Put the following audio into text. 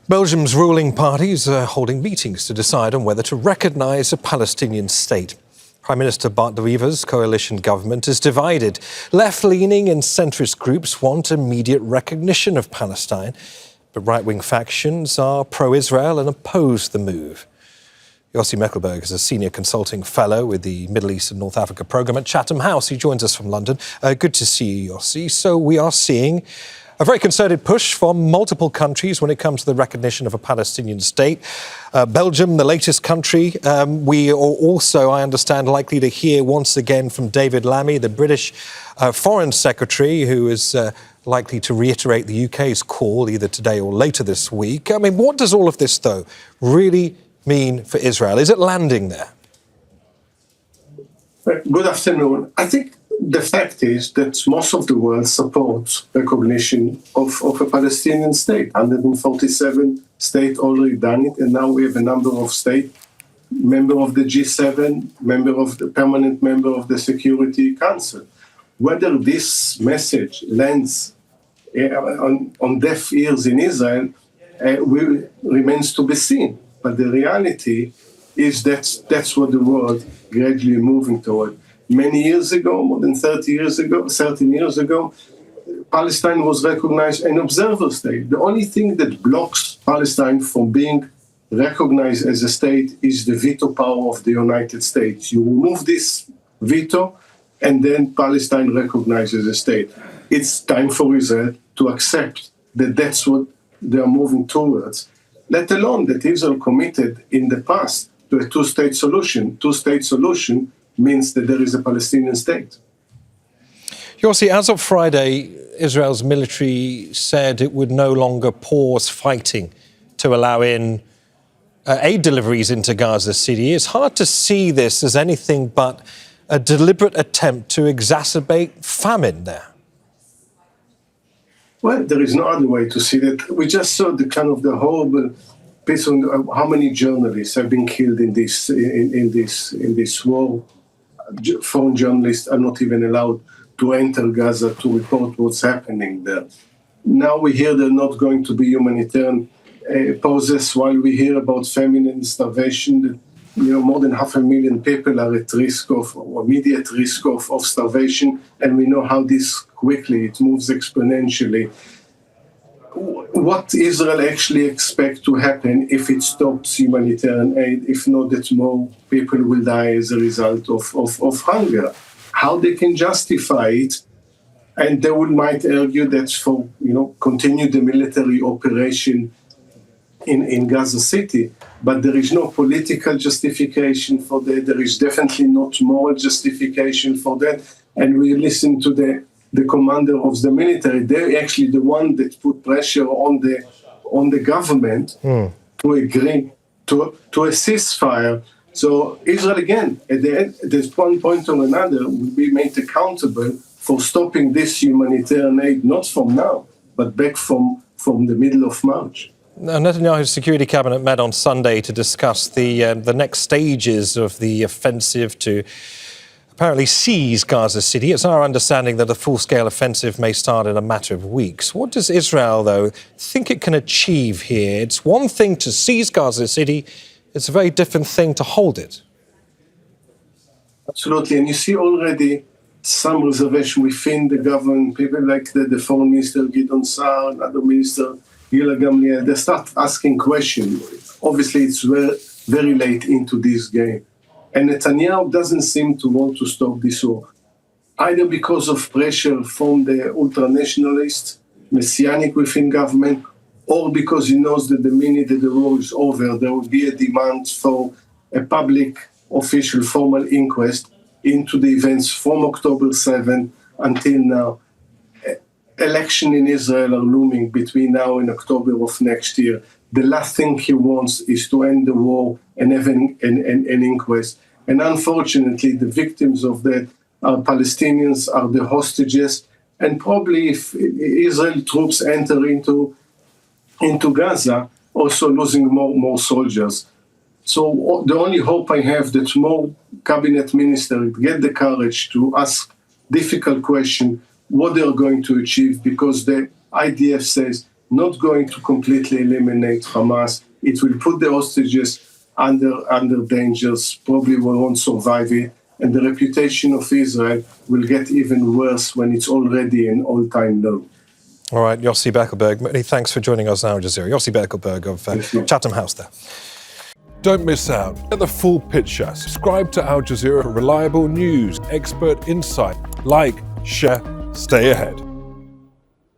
Belgium's ruling parties are holding meetings to decide on whether to recognise a Palestinian state. Prime Minister Bart De Wever's coalition government is divided. Left-leaning and centrist groups want immediate recognition of Palestine, but right-wing factions are pro-Israel and oppose the move. Yossi Mekelberg is a senior consulting fellow with the Middle East and North Africa programme at Chatham House. He joins us from London. Good to see you, Yossi. So we are seeing a very concerted push from multiple countries when it comes to the recognition of a Palestinian state. Belgium, the latest country. We are also, I understand, likely to hear once again from David Lammy, the British Foreign Secretary, who is likely to reiterate the UK's call either today or later this week. I mean, what does all of this, though, really mean for Israel? Is it landing there? Good afternoon. I think the fact is that most of the world supports recognition of a Palestinian state. 147 states already done it, and now we have a number of states, member of the G7, permanent member of the Security Council. Whether this message lands on deaf ears in Israel remains to be seen. But the reality is that's what the world gradually moving toward. Many years ago, more than 13 years ago, Palestine was recognized an observer state. The only thing that blocks Palestine from being recognized as a state is the veto power of the United States. You remove this veto, and then Palestine recognizes a state. It's time for Israel to accept that that's what they are moving towards, let alone that Israel committed in the past to a two-state solution. Two-state solution means that there is a Palestinian state. Yossi, as of Friday, Israel's military said it would no longer pause fighting to allow in aid deliveries into Gaza City. It's hard to see this as anything but a deliberate attempt to exacerbate famine there. Well, there is no other way to see that. We just saw the kind of the horrible piece on how many journalists have been killed in this war. Foreign journalists are not even allowed to enter Gaza to report what's happening there. Now we hear there are not going to be humanitarian pauses, while we hear about famine and starvation. More than 500,000 people are at risk of, or immediate risk of starvation, and we know how this quickly, it moves exponentially. What Israel actually expects to happen if it stops humanitarian aid, if not that more people will die as a result of hunger? How they can justify it? And they might argue that for continue the military operation in Gaza City, but there is no political justification for that. There is definitely not moral justification for that. And we listen to the commander of the military. They're actually the one that put pressure on the government to agree to a ceasefire. So Israel, again, at the end, at one point or another, will be made accountable for stopping this humanitarian aid, not from now, but back from the middle of March. Now, Netanyahu's security cabinet met on Sunday to discuss the next stages of the offensive to apparently seize Gaza City. It's our understanding that a full-scale offensive may start in a matter of weeks. What does Israel, though, think it can achieve here? It's one thing to seize Gaza City. It's a very different thing to hold it. Absolutely. And you see already some reservation within the government. People like the foreign minister, Gideon Saar, another minister, Gila Gamliel, they start asking questions. Obviously, it's very, very late into this game. And Netanyahu doesn't seem to want to stop this war, either because of pressure from the ultra-nationalists, messianic within government, or because he knows that the minute that the war is over, there will be a demand for a public, official, formal inquest into the events from October 7 until now. Election in Israel are looming between now and October of next year. The last thing he wants is to end the war and have an inquest. And unfortunately, the victims of that are Palestinians, are the hostages, and probably if Israel troops enter into Gaza, also losing more soldiers. So the only hope I have that more cabinet ministers get the courage to ask difficult questions, what they are going to achieve, because the IDF says not going to completely eliminate Hamas. It will put the hostages under dangers, probably won't survive it, and the reputation of Israel will get even worse when it's already an all-time low. All right, Yossi Mekelberg, many thanks for joining us now, Jazeera. Yossi Mekelberg of Chatham House there. Don't miss out. Get the full picture. Subscribe to Al Jazeera for reliable news, expert insight. Like, share, stay ahead.